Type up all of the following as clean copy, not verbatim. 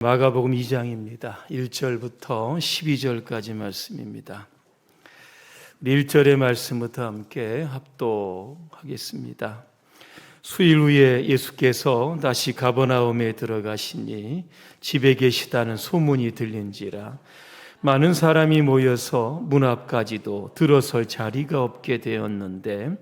마가복음 2장입니다. 1절부터 12절까지 말씀입니다. 1절의 말씀부터 함께 합독하겠습니다. 수일 후에 예수께서 다시 가버나움에 들어가시니 집에 계시다는 소문이 들린지라 많은 사람이 모여서 문 앞까지도 들어설 자리가 없게 되었는데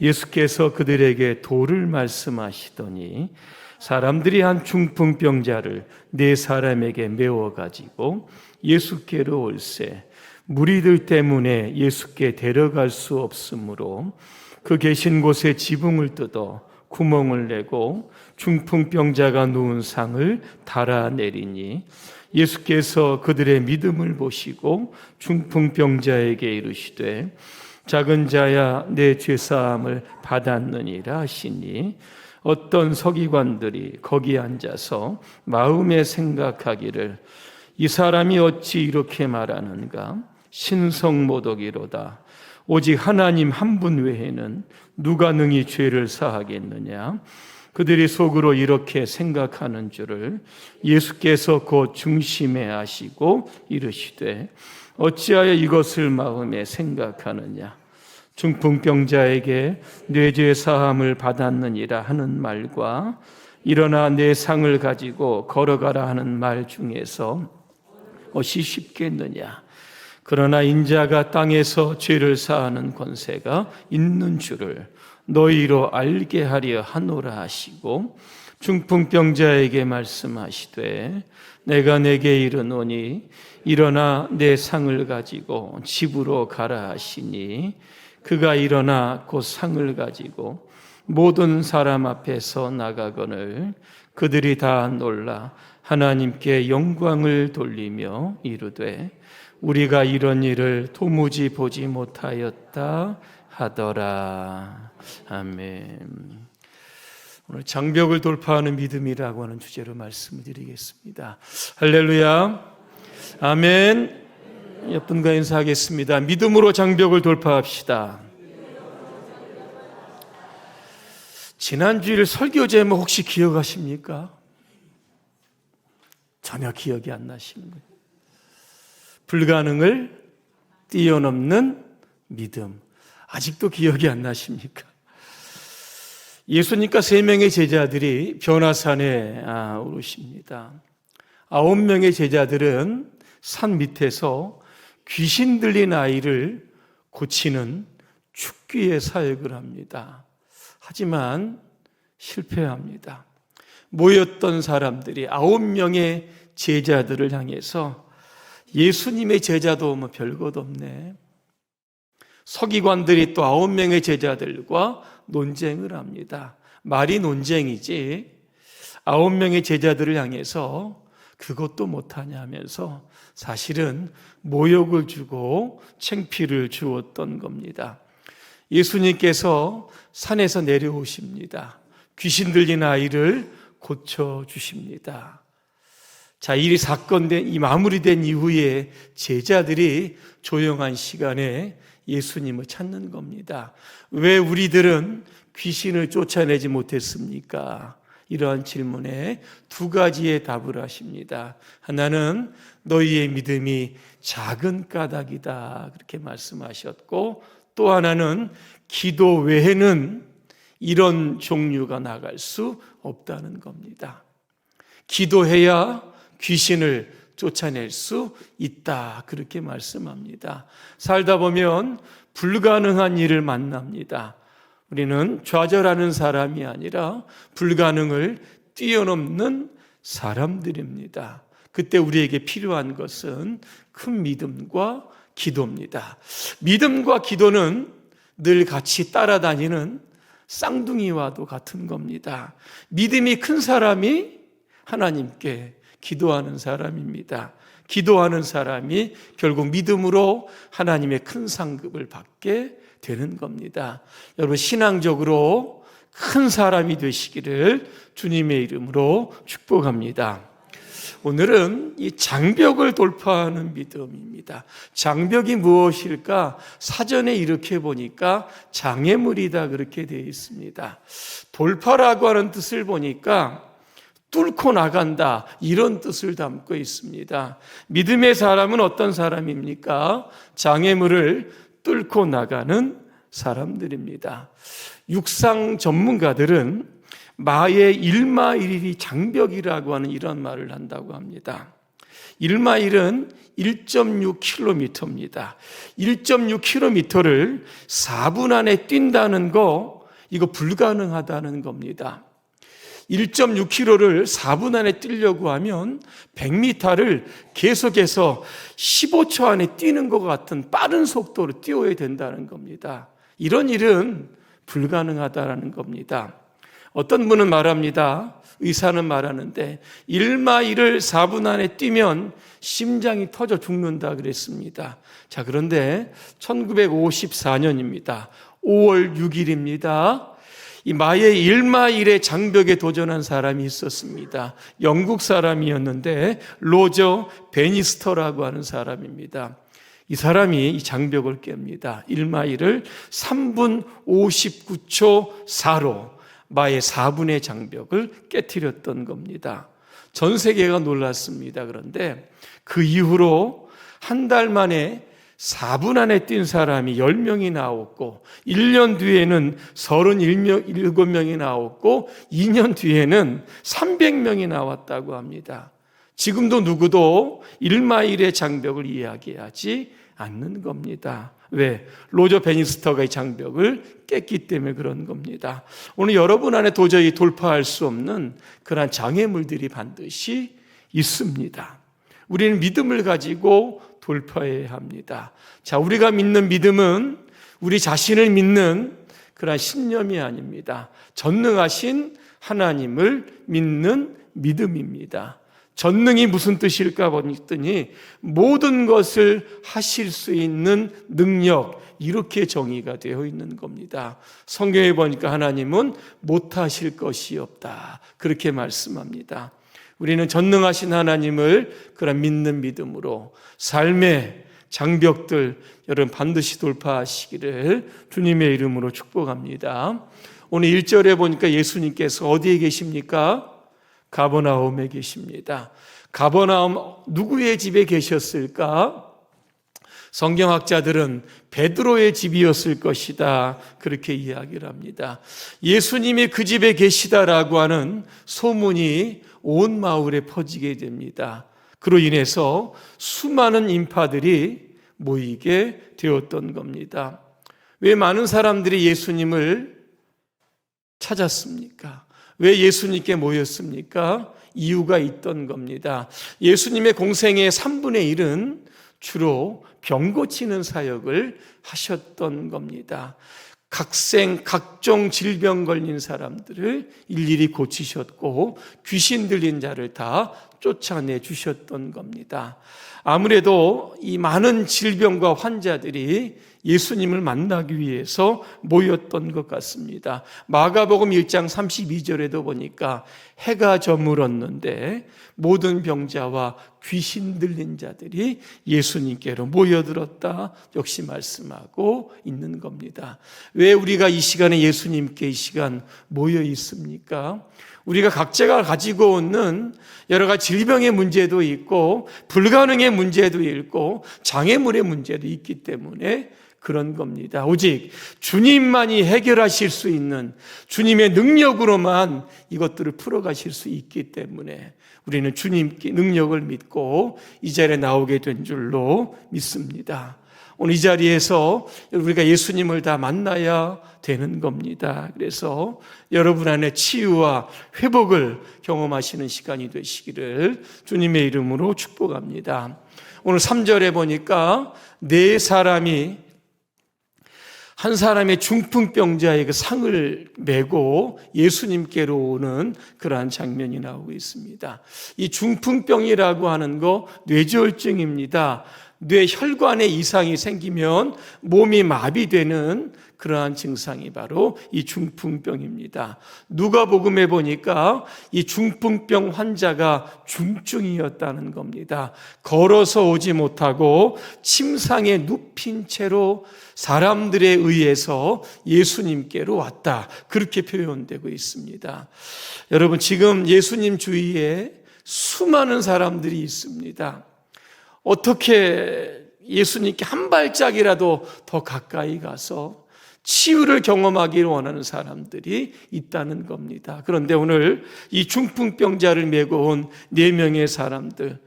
예수께서 그들에게 도를 말씀하시더니 사람들이 한 중풍병자를 4사람에게 메워가지고 예수께로 올세 무리들 때문에 예수께 데려갈 수 없으므로 그 계신 곳에 지붕을 뜯어 구멍을 내고 중풍병자가 누운 상을 달아내리니 예수께서 그들의 믿음을 보시고 중풍병자에게 이르시되 작은 자야 내 죄사함을 받았느니라 하시니 어떤 서기관들이 거기 앉아서 마음에 생각하기를 이 사람이 어찌 이렇게 말하는가? 신성모독이로다. 오직 하나님 한 분 외에는 누가 능히 죄를 사하겠느냐? 그들이 속으로 이렇게 생각하는 줄을 예수께서 곧 중심에 아시고 이르시되 어찌하여 이것을 마음에 생각하느냐? 중풍병자에게 뇌죄 사함을 받았느니라 하는 말과 일어나 내 상을 가지고 걸어가라 하는 말 중에서 어찌 쉽겠느냐? 그러나 인자가 땅에서 죄를 사하는 권세가 있는 줄을 너희로 알게 하려 하노라 하시고 중풍병자에게 말씀하시되 내가 내게 이르노니 일어나 내 상을 가지고 집으로 가라 하시니 그가 일어나 곧 상을 가지고 모든 사람 앞에서 나가거늘 그들이 다 놀라 하나님께 영광을 돌리며 이르되 우리가 이런 일을 도무지 보지 못하였다 하더라. 아멘. 오늘 장벽을 돌파하는 믿음이라고 하는 주제로 말씀을 드리겠습니다. 할렐루야. 아멘. 옆분과 인사하겠습니다. 믿음으로 장벽을 돌파합시다. 지난주일 설교 제목 혹시 기억하십니까? 전혀 기억이 안 나시는 거예요. 불가능을 뛰어넘는 믿음. 아직도 기억이 안 나십니까? 예수님과 3명의 제자들이 변화산에 오르십니다. 9명의 제자들은 산 밑에서 귀신 들린 아이를 고치는 축기의 사역을 합니다. 하지만 실패합니다. 모였던 사람들이 9명의 제자들을 향해서 예수님의 제자도 뭐 별것 없네. 서기관들이 또 9명의 제자들과 논쟁을 합니다. 말이 논쟁이지 9명의 제자들을 향해서 그것도 못하냐 하면서 사실은 모욕을 주고 창피를 주었던 겁니다. 예수님께서 산에서 내려오십니다. 귀신 들린 아이를 고쳐주십니다. 자, 이 사건이 마무리된 이후에 제자들이 조용한 시간에 예수님을 찾는 겁니다. 왜 우리들은 귀신을 쫓아내지 못했습니까? 이러한 질문에 2가지의 답을 하십니다. 하나는 너희의 믿음이 작은 까닭이다 그렇게 말씀하셨고 또 하나는 기도 외에는 이런 종류가 나갈 수 없다는 겁니다. 기도해야 귀신을 쫓아낼 수 있다 그렇게 말씀합니다. 살다 보면 불가능한 일을 만납니다. 우리는 좌절하는 사람이 아니라 불가능을 뛰어넘는 사람들입니다. 그때 우리에게 필요한 것은 큰 믿음과 기도입니다. 믿음과 기도는 늘 같이 따라다니는 쌍둥이와도 같은 겁니다. 믿음이 큰 사람이 하나님께 기도하는 사람입니다. 기도하는 사람이 결국 믿음으로 하나님의 큰 상급을 받게 되는 겁니다. 여러분 신앙적으로 큰 사람이 되시기를 주님의 이름으로 축복합니다. 오늘은 이 장벽을 돌파하는 믿음입니다. 장벽이 무엇일까? 사전에 이렇게 보니까 장애물이다 그렇게 되어 있습니다. 돌파라고 하는 뜻을 보니까 뚫고 나간다, 이런 뜻을 담고 있습니다. 믿음의 사람은 어떤 사람입니까? 장애물을 뚫고 나가는 사람들입니다. 육상 전문가들은 마의 1마일이 장벽이라고 하는 이런 말을 한다고 합니다. 1마일은 1.6km입니다. 1.6km를 4분 안에 뛴다는 거, 이거 불가능하다는 겁니다. 1.6km를 4분 안에 뛰려고 하면 100m를 계속해서 15초 안에 뛰는 것 같은 빠른 속도로 뛰어야 된다는 겁니다. 이런 일은 불가능하다는 겁니다. 어떤 분은 말합니다. 의사는 말하는데 1마일을 4분 안에 뛰면 심장이 터져 죽는다 그랬습니다. 자, 그런데 1954년입니다. 5월 6일입니다. 이 마의 1마일의 장벽에 도전한 사람이 있었습니다. 영국 사람이었는데 로저 베니스터라고 하는 사람입니다. 이 사람이 이 장벽을 깹니다. 1마일을 3분 59초 4로 마의 4분의 장벽을 깨트렸던 겁니다. 전 세계가 놀랐습니다. 그런데 그 이후로 한 달 만에 4분 안에 뛴 사람이 10명이 나왔고 1년 뒤에는 37명이 나왔고 2년 뒤에는 300명이 나왔다고 합니다. 지금도 누구도 1마일의 장벽을 이야기하지 않는 겁니다. 왜? 로저 베니스터가 이 장벽을 깼기 때문에 그런 겁니다. 오늘 여러분 안에 도저히 돌파할 수 없는 그러한 장애물들이 반드시 있습니다. 우리는 믿음을 가지고 돌파해야 합니다. 자, 우리가 믿는 믿음은 우리 자신을 믿는 그러한 신념이 아닙니다. 전능하신 하나님을 믿는 믿음입니다. 전능이 무슨 뜻일까 보니 모든 것을 하실 수 있는 능력, 이렇게 정의가 되어 있는 겁니다. 성경에 보니까 하나님은 못하실 것이 없다, 그렇게 말씀합니다. 우리는 전능하신 하나님을 그런 믿는 믿음으로 삶의 장벽들 여러분 반드시 돌파하시기를 주님의 이름으로 축복합니다. 오늘 1절에 보니까 예수님께서 어디에 계십니까? 가버나움에 계십니다. 가버나움 누구의 집에 계셨을까? 성경학자들은 베드로의 집이었을 것이다, 그렇게 이야기를 합니다. 예수님이 그 집에 계시다라고 하는 소문이 온 마을에 퍼지게 됩니다. 그로 인해서 수많은 인파들이 모이게 되었던 겁니다. 왜 많은 사람들이 예수님을 찾았습니까? 왜 예수님께 모였습니까? 이유가 있던 겁니다. 예수님의 공생의 3분의 1은 주로 병 고치는 사역을 하셨던 겁니다. 각종 질병 걸린 사람들을 일일이 고치셨고 귀신 들린 자를 다 쫓아내 주셨던 겁니다. 아무래도 이 많은 질병과 환자들이 예수님을 만나기 위해서 모였던 것 같습니다. 마가복음 1장 32절에도 보니까 해가 저물었는데 모든 병자와 귀신 들린 자들이 예수님께로 모여들었다, 역시 말씀하고 있는 겁니다. 왜 우리가 이 시간에 예수님께 이 시간 모여 있습니까? 우리가 각자가 가지고 있는 여러 가지 질병의 문제도 있고 불가능의 문제도 있고 장애물의 문제도 있기 때문에 그런 겁니다. 오직 주님만이 해결하실 수 있는 주님의 능력으로만 이것들을 풀어가실 수 있기 때문에 우리는 주님께 능력을 믿고 이 자리에 나오게 된 줄로 믿습니다. 오늘 이 자리에서 우리가 예수님을 다 만나야 되는 겁니다. 그래서 여러분 안에 치유와 회복을 경험하시는 시간이 되시기를 주님의 이름으로 축복합니다. 오늘 3절에 보니까 네 사람이 한 사람의 중풍병자의 그 상을 메고 예수님께로 오는 그러한 장면이 나오고 있습니다. 이 중풍병이라고 하는 거 뇌졸중입니다. 뇌혈관에 이상이 생기면 몸이 마비되는 그러한 증상이 바로 이 중풍병입니다. 누가복음에 보니까 이 중풍병 환자가 중증이었다는 겁니다. 걸어서 오지 못하고 침상에 눕힌 채로 사람들에 의해서 예수님께로 왔다. 그렇게 표현되고 있습니다. 여러분, 지금 예수님 주위에 수많은 사람들이 있습니다. 어떻게 예수님께 한 발짝이라도 더 가까이 가서 치유를 경험하기를 원하는 사람들이 있다는 겁니다. 그런데 오늘 이 중풍병자를 메고 온 4명의 사람들,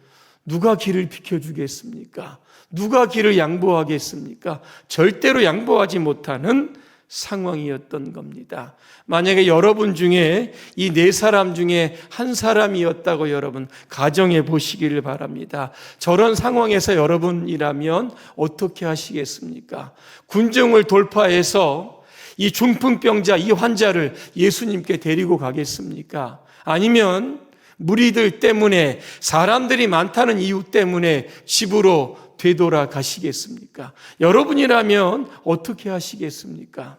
누가 길을 비켜주겠습니까? 누가 길을 양보하겠습니까? 절대로 양보하지 못하는 상황이었던 겁니다. 만약에 여러분 중에 이 4사람 중에 한 사람이었다고 여러분 가정해 보시기를 바랍니다. 저런 상황에서 여러분이라면 어떻게 하시겠습니까? 군중을 돌파해서 이 중풍병자, 이 환자를 예수님께 데리고 가겠습니까? 아니면 무리들 때문에, 사람들이 많다는 이유 때문에 집으로 되돌아가시겠습니까? 여러분이라면 어떻게 하시겠습니까?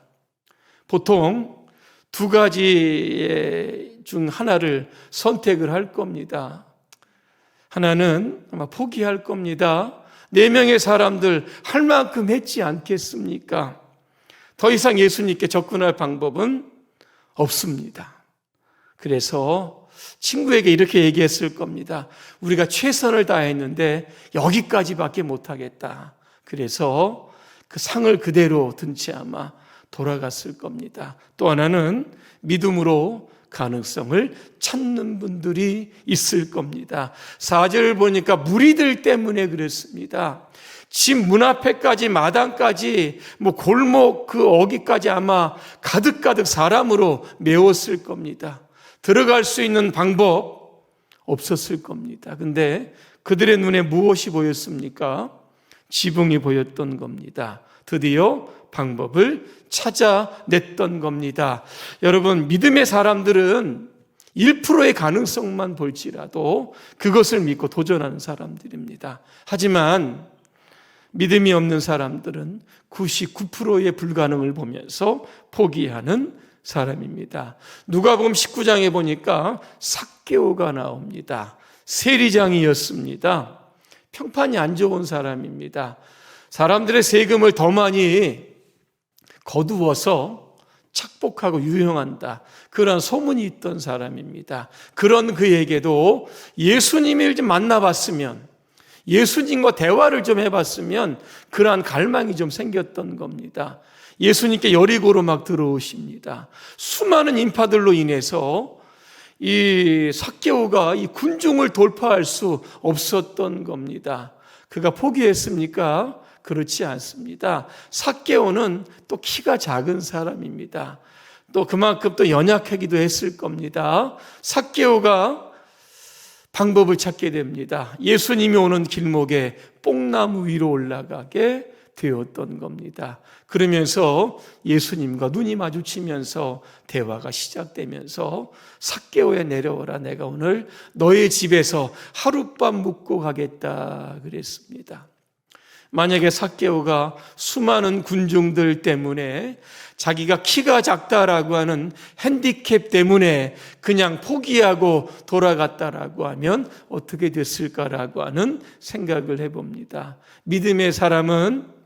보통 2가지 중 하나를 선택을 할 겁니다. 하나는 아마 포기할 겁니다. 4명의 사람들 할 만큼 했지 않겠습니까? 더 이상 예수님께 접근할 방법은 없습니다. 그래서 친구에게 이렇게 얘기했을 겁니다. 우리가 최선을 다했는데 여기까지밖에 못하겠다. 그래서 그 상을 그대로 든 채 아마 돌아갔을 겁니다. 또 하나는 믿음으로 가능성을 찾는 분들이 있을 겁니다. 4절을 보니까 무리들 때문에 그랬습니다. 집 문 앞에까지, 마당까지, 골목 그 어귀까지 아마 가득가득 사람으로 메웠을 겁니다. 들어갈 수 있는 방법 없었을 겁니다. 근데 그들의 눈에 무엇이 보였습니까? 지붕이 보였던 겁니다. 드디어 방법을 찾아냈던 겁니다. 여러분, 믿음의 사람들은 1%의 가능성만 볼지라도 그것을 믿고 도전하는 사람들입니다. 하지만 믿음이 없는 사람들은 99%의 불가능을 보면서 포기하는 사람입니다. 누가복음 19장에 보니까 삭개오가 나옵니다. 세리장이었습니다. 평판이 안 좋은 사람입니다. 사람들의 세금을 더 많이 거두어서 착복하고 유용한다. 그런 소문이 있던 사람입니다. 그런 그에게도 예수님을 좀 만나봤으면, 예수님과 대화를 좀 해봤으면 그러한 갈망이 좀 생겼던 겁니다. 예수님께 여리고로 막 들어오십니다. 수많은 인파들로 인해서 이 삭개오가 이 군중을 돌파할 수 없었던 겁니다. 그가 포기했습니까? 그렇지 않습니다. 삭개오는 또 키가 작은 사람입니다. 또 그만큼 또 연약하기도 했을 겁니다. 삭개오가 방법을 찾게 됩니다. 예수님이 오는 길목에 뽕나무 위로 올라가게 되었던 겁니다. 그러면서 예수님과 눈이 마주치면서 대화가 시작되면서 삭개오야 내려오라, 내가 오늘 너의 집에서 하룻밤 묵고 가겠다 그랬습니다. 만약에 삭개오가 수많은 군중들 때문에, 자기가 키가 작다라고 하는 핸디캡 때문에 그냥 포기하고 돌아갔다라고 하면 어떻게 됐을까라고 하는 생각을 해봅니다. 믿음의 사람은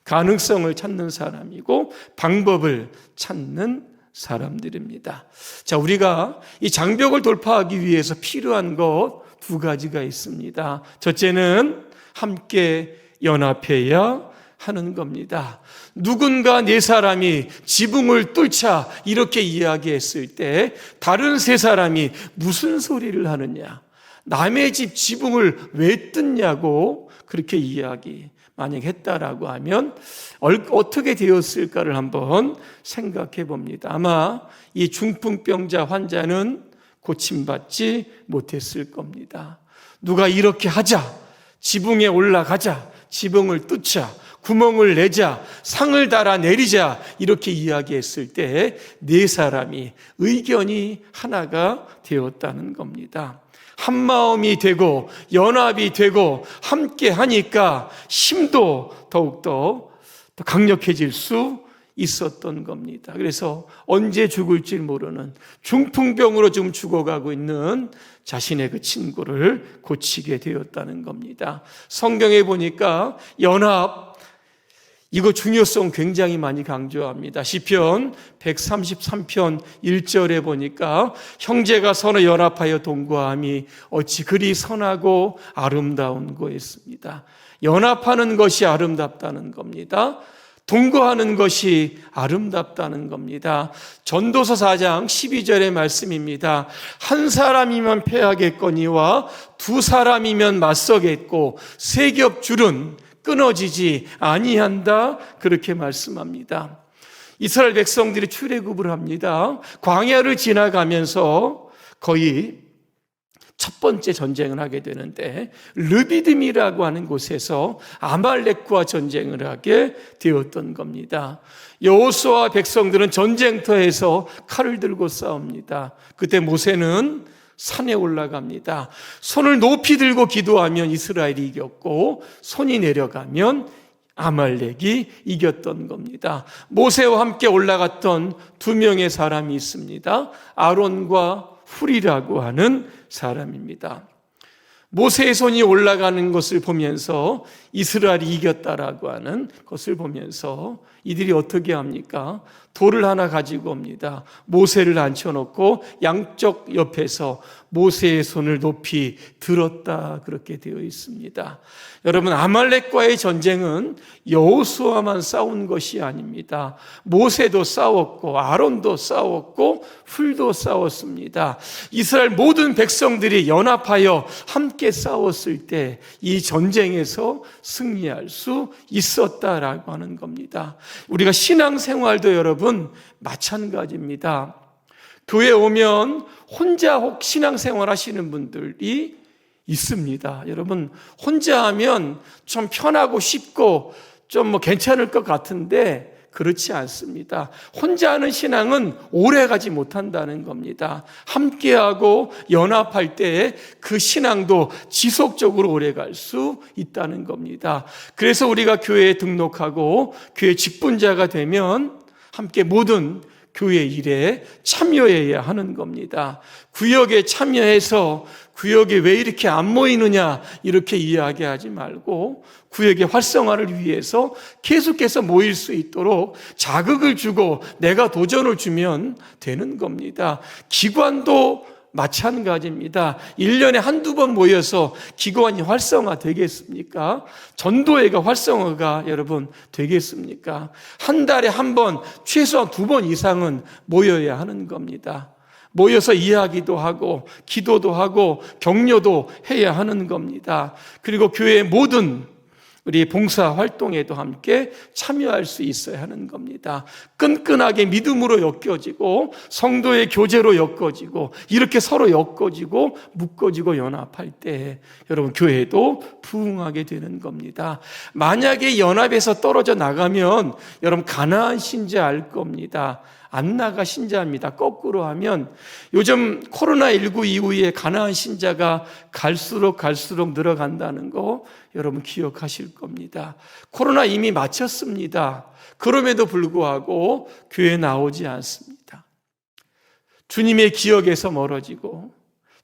가능성을 찾는 사람이고 방법을 찾는 사람들입니다. 자, 우리가 이 장벽을 돌파하기 위해서 필요한 것 2가지가 있습니다. 첫째는 함께 연합해야 하는 겁니다. 누군가 4사람이 지붕을 뚫자 이렇게 이야기했을 때 다른 3사람이 무슨 소리를 하느냐, 남의 집 지붕을 왜 뚫냐고 그렇게 이야기 만약 했다라고 하면 어떻게 되었을까를 한번 생각해 봅니다. 아마 이 중풍병자 환자는 고침받지 못했을 겁니다. 누가 이렇게 하자, 지붕에 올라가자, 지붕을 뚫자, 구멍을 내자, 상을 달아 내리자 이렇게 이야기했을 때 4사람이 의견이 하나가 되었다는 겁니다. 한마음이 되고 연합이 되고 함께 하니까 힘도 더욱더 더 강력해질 수 있었던 겁니다. 그래서 언제 죽을지 모르는 중풍병으로 지금 죽어가고 있는 자신의 그 친구를 고치게 되었다는 겁니다. 성경에 보니까 연합, 이거 중요성 굉장히 많이 강조합니다. 시편 133편 1절에 보니까 형제가 서로 연합하여 동거함이 어찌 그리 선하고 아름다운 거였습니다. 연합하는 것이 아름답다는 겁니다. 동거하는 것이 아름답다는 겁니다. 전도서 4장 12절의 말씀입니다. 한 사람이면 패하겠거니와 두 사람이면 맞서겠고 세 겹줄은 끊어지지 아니한다, 그렇게 말씀합니다. 이스라엘 백성들이 출애굽을 합니다. 광야를 지나가면서 거의 첫 번째 전쟁을 하게 되는데 르비딤이라고 하는 곳에서 아말렉과 전쟁을 하게 되었던 겁니다. 여호수아와 백성들은 전쟁터에서 칼을 들고 싸웁니다. 그때 모세는 산에 올라갑니다. 손을 높이 들고 기도하면 이스라엘이 이겼고 손이 내려가면 아말렉이 이겼던 겁니다. 모세와 함께 올라갔던 두 명의 사람이 있습니다. 아론과 훌이라고 하는 사람입니다. 모세의 손이 올라가는 것을 보면서 이스라엘이 이겼다라고 하는 것을 보면서 이들이 어떻게 합니까? 돌을 하나 가지고 옵니다. 모세를 앉혀놓고 양쪽 옆에서 모세의 손을 높이 들었다, 그렇게 되어 있습니다. 여러분, 아말렉과의 전쟁은 여호수아만 싸운 것이 아닙니다. 모세도 싸웠고 아론도 싸웠고 훌도 싸웠습니다. 이스라엘 모든 백성들이 연합하여 함께 싸웠을 때 이 전쟁에서 승리할 수 있었다라고 하는 겁니다. 우리가 신앙생활도 여러분 마찬가지입니다. 교회 오면 혼자 혹 신앙생활 하시는 분들이 있습니다. 여러분, 혼자 하면 좀 편하고 쉽고 좀 괜찮을 것 같은데 그렇지 않습니다. 혼자 하는 신앙은 오래 가지 못한다는 겁니다. 함께하고 연합할 때 그 신앙도 지속적으로 오래 갈 수 있다는 겁니다. 그래서 우리가 교회에 등록하고 교회 직분자가 되면 함께 모든 교회 일에 참여해야 하는 겁니다. 구역에 참여해서 구역에 왜 이렇게 안 모이느냐 이렇게 이야기하지 말고 구역의 활성화를 위해서 계속해서 모일 수 있도록 자극을 주고 내가 도전을 주면 되는 겁니다. 기관도 마찬가지입니다. 1년에 한두 번 모여서 기관이 활성화 되겠습니까? 전도회가 활성화가 여러분 되겠습니까? 한 달에 한 번, 최소한 2번 이상은 모여야 하는 겁니다. 모여서 이야기도 하고 기도도 하고 격려도 해야 하는 겁니다. 그리고 교회의 모든 우리 봉사 활동에도 함께 참여할 수 있어야 하는 겁니다. 끈끈하게 믿음으로 엮여지고 성도의 교제로 엮어지고 이렇게 서로 엮어지고 묶어지고 연합할 때 여러분 교회도 부흥하게 되는 겁니다. 만약에 연합에서 떨어져 나가면 여러분 가나안 신자 알 겁니다. 안 나가 신자입니다. 거꾸로 하면 요즘 코로나19 이후에 가나안 신자가 갈수록 늘어간다는 거 여러분 기억하실 겁니다. 코로나 이미 마쳤습니다. 그럼에도 불구하고 교회에 나오지 않습니다. 주님의 기억에서 멀어지고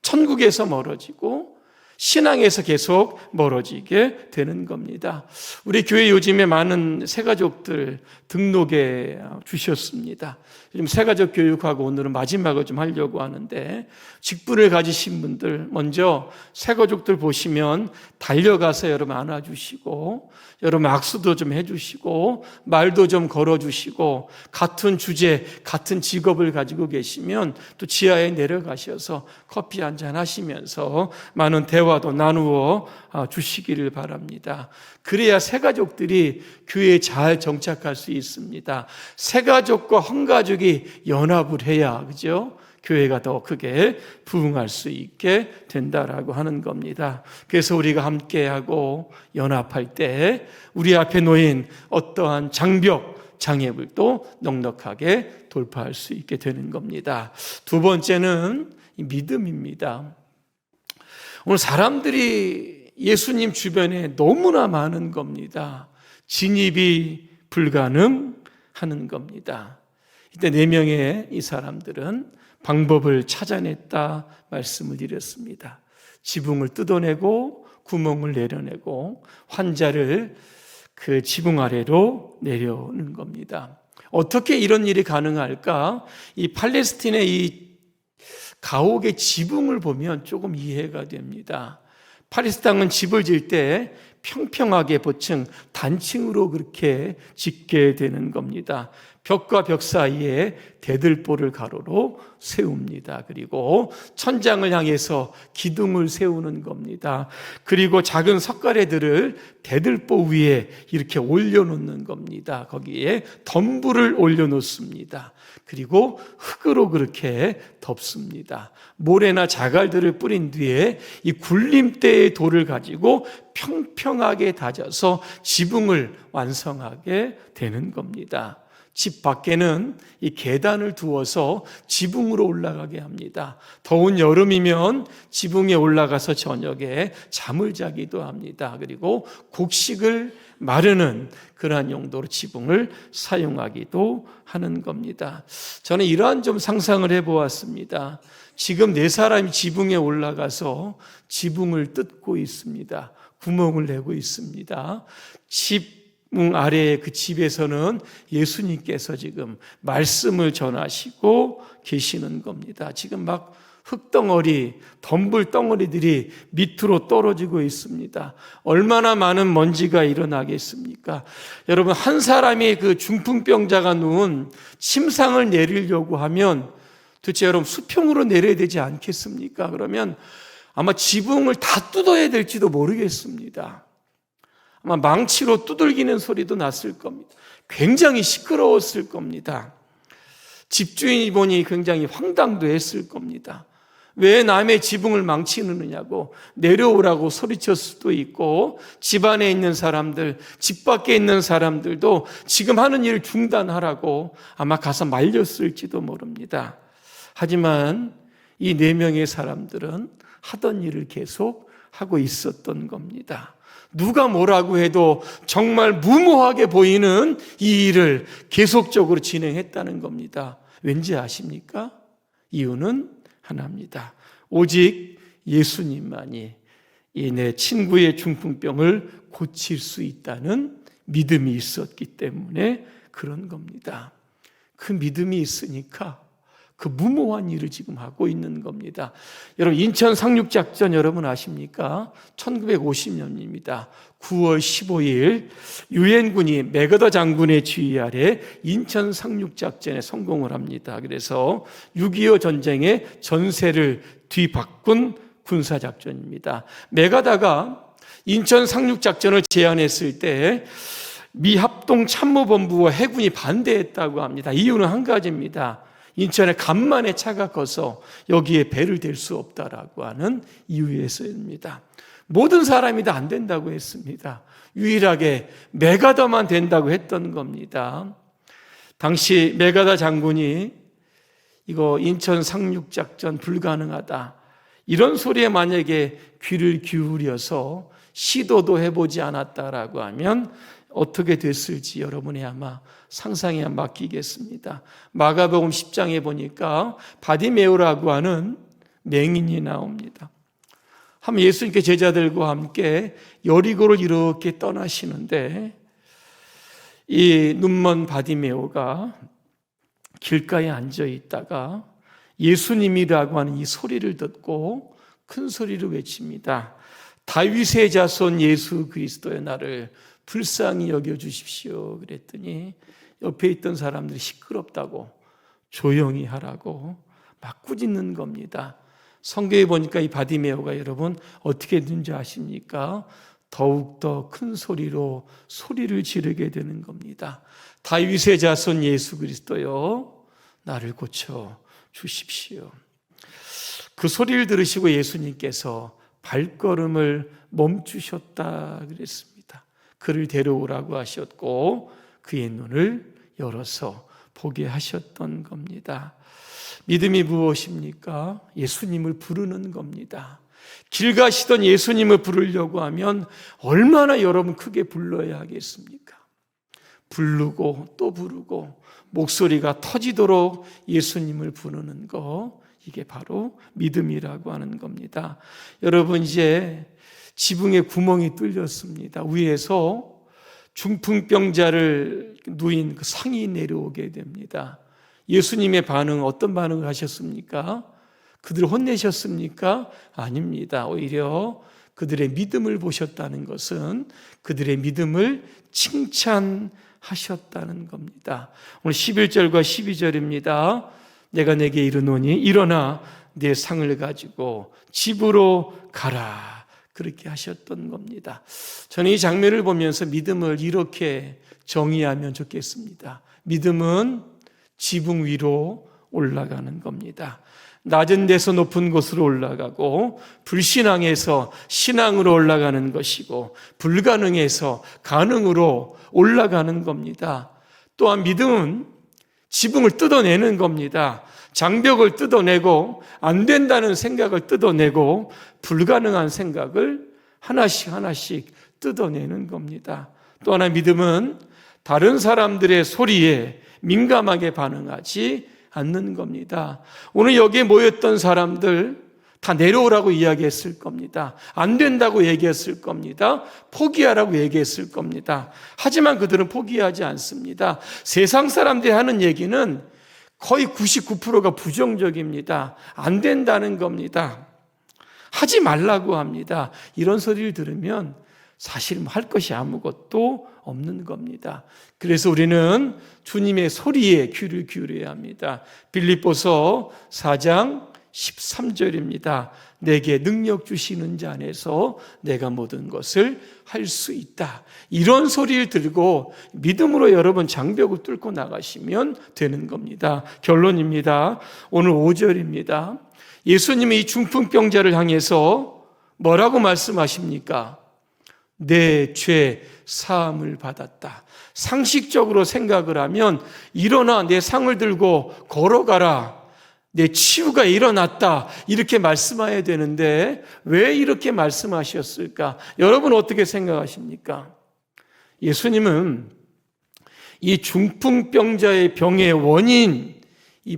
천국에서 멀어지고 신앙에서 계속 멀어지게 되는 겁니다. 우리 교회 요즘에 많은 새가족들 등록해 주셨습니다. 요즘 새가족 교육하고 오늘은 마지막을 좀 하려고 하는데 직분을 가지신 분들 먼저 새가족들 보시면 달려가서 여러분 안아주시고 여러분 악수도 좀 해주시고 말도 좀 걸어주시고 같은 주제 같은 직업을 가지고 계시면 또 지하에 내려가셔서 커피 한잔 하시면서 많은 대화도 나누어 주시기를 바랍니다. 그래야 새가족들이 교회에 잘 정착할 수 있습니다. 새가족과 헌가족이 연합을 해야 그죠? 교회가 더 크게 부흥할 수 있게 된다라고 하는 겁니다. 그래서 우리가 함께하고 연합할 때 우리 앞에 놓인 어떠한 장벽, 장애물도 넉넉하게 돌파할 수 있게 되는 겁니다. 두 번째는 믿음입니다. 오늘 사람들이 예수님 주변에 너무나 많은 겁니다. 진입이 불가능하는 겁니다. 이때 4명의 이 사람들은 방법을 찾아냈다 말씀을 드렸습니다. 지붕을 뜯어내고 구멍을 내려내고 환자를 그 지붕 아래로 내려오는 겁니다. 어떻게 이런 일이 가능할까? 이 팔레스틴의 이 가옥의 지붕을 보면 조금 이해가 됩니다. 팔레스틴 땅은 집을 지을 때 평평하게 보층, 단층으로 그렇게 짓게 되는 겁니다. 벽과 벽 사이에 대들보를 가로로 세웁니다. 그리고 천장을 향해서 기둥을 세우는 겁니다. 그리고 작은 석가래들을 대들보 위에 이렇게 올려놓는 겁니다. 거기에 덤불을 올려놓습니다. 그리고 흙으로 그렇게 덮습니다. 모래나 자갈들을 뿌린 뒤에 이 굴림대의 돌을 가지고 평평하게 다져서 지붕을 완성하게 되는 겁니다. 집 밖에는 이 계단을 두어서 지붕으로 올라가게 합니다. 더운 여름이면 지붕에 올라가서 저녁에 잠을 자기도 합니다. 그리고 곡식을 마르는 그러한 용도로 지붕을 사용하기도 하는 겁니다. 저는 이러한 좀 상상을 해보았습니다. 지금 4사람이 지붕에 올라가서 지붕을 뜯고 있습니다. 구멍을 내고 있습니다. 지붕 아래의 그 집에서는 예수님께서 지금 말씀을 전하시고 계시는 겁니다. 지금 막 흙덩어리, 덤불 덩어리들이 밑으로 떨어지고 있습니다. 얼마나 많은 먼지가 일어나겠습니까? 여러분, 한 사람이 그 중풍병자가 누운 침상을 내리려고 하면 도대체 여러분 수평으로 내려야 되지 않겠습니까? 그러면 아마 지붕을 다 뜯어야 될지도 모르겠습니다. 아마 망치로 두들기는 소리도 났을 겁니다. 굉장히 시끄러웠을 겁니다. 집주인이 보니 굉장히 황당도 했을 겁니다. 왜 남의 지붕을 망치느냐고 내려오라고 소리칠 수도 있고, 집 안에 있는 사람들, 집 밖에 있는 사람들도 지금 하는 일을 중단하라고 아마 가서 말렸을지도 모릅니다. 하지만 이 4명의 사람들은 하던 일을 계속 하고 있었던 겁니다. 누가 뭐라고 해도 정말 무모하게 보이는 이 일을 계속적으로 진행했다는 겁니다. 왠지 아십니까? 이유는 하나입니다. 오직 예수님만이 이 내 친구의 중풍병을 고칠 수 있다는 믿음이 있었기 때문에 그런 겁니다. 그 믿음이 있으니까 그 무모한 일을 지금 하고 있는 겁니다. 여러분, 인천 상륙작전 여러분 아십니까? 1950년입니다. 9월 15일 유엔군이 맥어더 장군의 지휘 아래 인천 상륙작전에 성공을 합니다. 그래서 6.25 전쟁의 전세를 뒤바꾼 군사작전입니다. 맥어더가 인천 상륙작전을 제안했을 때 미 합동참모본부와 해군이 반대했다고 합니다. 이유는 한 가지입니다. 인천에 간만에 차가 커서 여기에 배를 댈 수 없다라고 하는 이유에서입니다. 모든 사람이 다 안 된다고 했습니다. 유일하게 맥어더만 된다고 했던 겁니다. 당시 맥어더 장군이 이거 인천 상륙작전 불가능하다, 이런 소리에 만약에 귀를 기울여서 시도도 해보지 않았다라고 하면 어떻게 됐을지 여러분이 아마 상상에 맡기겠습니다. 마가복음 10장에 보니까 바디메오라고 하는 맹인이 나옵니다. 한번 예수님께 제자들과 함께 여리고를 이렇게 떠나시는데 이 눈먼 바디메오가 길가에 앉아 있다가 예수님이라고 하는 이 소리를 듣고 큰 소리로 외칩니다. 다윗의 자손 예수 그리스도의 나를 불쌍히 여겨주십시오. 그랬더니 옆에 있던 사람들이 시끄럽다고 조용히 하라고 막 꾸짖는 겁니다. 성경에 보니까 이 바디메오가 여러분 어떻게 되는지 아십니까? 더욱더 큰 소리로 소리를 지르게 되는 겁니다. 다윗의 자손 예수 그리스도여 나를 고쳐 주십시오. 그 소리를 들으시고 예수님께서 발걸음을 멈추셨다 그랬습니다. 그를 데려오라고 하셨고 그의 눈을 열어서 보게 하셨던 겁니다. 믿음이 무엇입니까? 예수님을 부르는 겁니다. 길 가시던 예수님을 부르려고 하면 얼마나 여러분 크게 불러야 하겠습니까? 부르고 또 부르고 목소리가 터지도록 예수님을 부르는 거, 이게 바로 믿음이라고 하는 겁니다. 여러분, 이제 지붕에 구멍이 뚫렸습니다. 위에서 중풍병자를 누인 그 상이 내려오게 됩니다. 예수님의 반응, 어떤 반응을 하셨습니까? 그들을 혼내셨습니까? 아닙니다. 오히려 그들의 믿음을 보셨다는 것은 그들의 믿음을 칭찬하셨다는 겁니다. 오늘 11절과 12절입니다. 내가 내게 이르노니 일어나 내 상을 가지고 집으로 가라. 그렇게 하셨던 겁니다. 저는 이 장면을 보면서 믿음을 이렇게 정의하면 좋겠습니다. 믿음은 지붕 위로 올라가는 겁니다. 낮은 데서 높은 곳으로 올라가고, 불신앙에서 신앙으로 올라가는 것이고, 불가능에서 가능으로 올라가는 겁니다. 또한 믿음은 지붕을 뜯어내는 겁니다. 장벽을 뜯어내고, 안 된다는 생각을 뜯어내고, 불가능한 생각을 하나씩 뜯어내는 겁니다. 또 하나, 믿음은 다른 사람들의 소리에 민감하게 반응하지 않는 겁니다. 오늘 여기에 모였던 사람들 다 내려오라고 이야기했을 겁니다. 안 된다고 얘기했을 겁니다. 포기하라고 얘기했을 겁니다. 하지만 그들은 포기하지 않습니다. 세상 사람들이 하는 얘기는 거의 99%가 부정적입니다. 안 된다는 겁니다. 하지 말라고 합니다. 이런 소리를 들으면 사실 할 것이 아무것도 없는 겁니다. 그래서 우리는 주님의 소리에 귀를 기울여야 합니다. 빌립보서 4장 13절입니다. 내게 능력 주시는 자 안에서 내가 모든 것을 할 수 있다. 이런 소리를 들고 믿음으로 여러분 장벽을 뚫고 나가시면 되는 겁니다. 결론입니다. 오늘 5절입니다. 예수님이 이 중풍병자를 향해서 뭐라고 말씀하십니까? 내 죄 사함을 받았다. 상식적으로 생각을 하면 일어나 내 상을 들고 걸어가라. 내 치유가 일어났다. 이렇게 말씀해야 되는데 왜 이렇게 말씀하셨을까? 여러분 어떻게 생각하십니까? 예수님은 이 중풍병자의 병의 원인이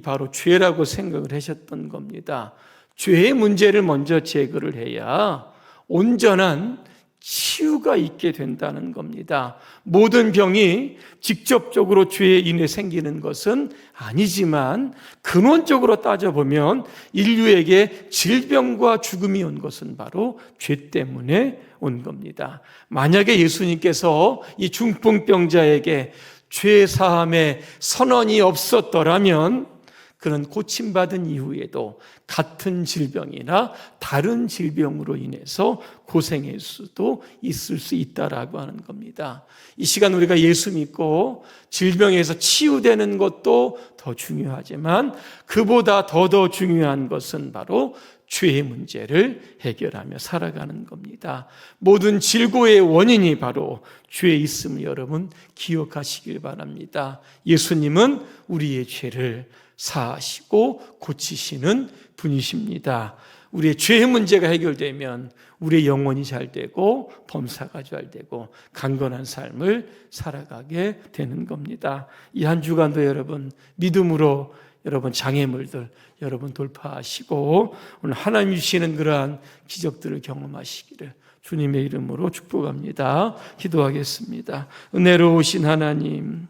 바로 죄라고 생각을 하셨던 겁니다. 죄의 문제를 먼저 제거를 해야 온전한 치유가 있게 된다는 겁니다. 모든 병이 직접적으로 죄에 인해 생기는 것은 아니지만 근원적으로 따져보면 인류에게 질병과 죽음이 온 것은 바로 죄 때문에 온 겁니다. 만약에 예수님께서 이 중풍병자에게 죄 사함의 선언이 없었더라면 그는 고침받은 이후에도 같은 질병이나 다른 질병으로 인해서 고생할 수도 있을 수 있다라고 하는 겁니다. 이 시간 우리가 예수 믿고 질병에서 치유되는 것도 더 중요하지만 그보다 더 중요한 것은 바로 죄의 문제를 해결하며 살아가는 겁니다. 모든 질고의 원인이 바로 죄에 있음을 여러분 기억하시길 바랍니다. 예수님은 우리의 죄를 사하시고 고치시는 분이십니다. 우리의 죄의 문제가 해결되면 우리의 영혼이 잘 되고 범사가 잘 되고 강건한 삶을 살아가게 되는 겁니다. 이 한 주간도 여러분 믿음으로 여러분 장애물들 여러분 돌파하시고 오늘 하나님 주시는 그러한 기적들을 경험하시기를 주님의 이름으로 축복합니다. 기도하겠습니다. 은혜로우신 하나님,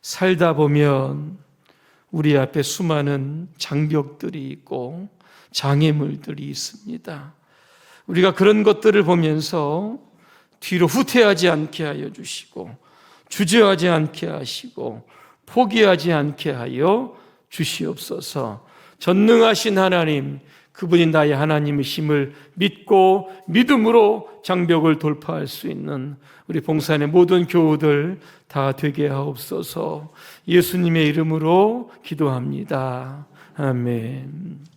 살다 보면 우리 앞에 수많은 장벽들이 있고 장애물들이 있습니다. 우리가 그런 것들을 보면서 뒤로 후퇴하지 않게 하여 주시고 주저하지 않게 하시고 포기하지 않게 하여 주시옵소서. 전능하신 하나님, 그분이 나의 하나님이심을 믿고 믿음으로 장벽을 돌파할 수 있는 우리 봉산의 모든 교우들 다 되게 하옵소서. 예수님의 이름으로 기도합니다. 아멘.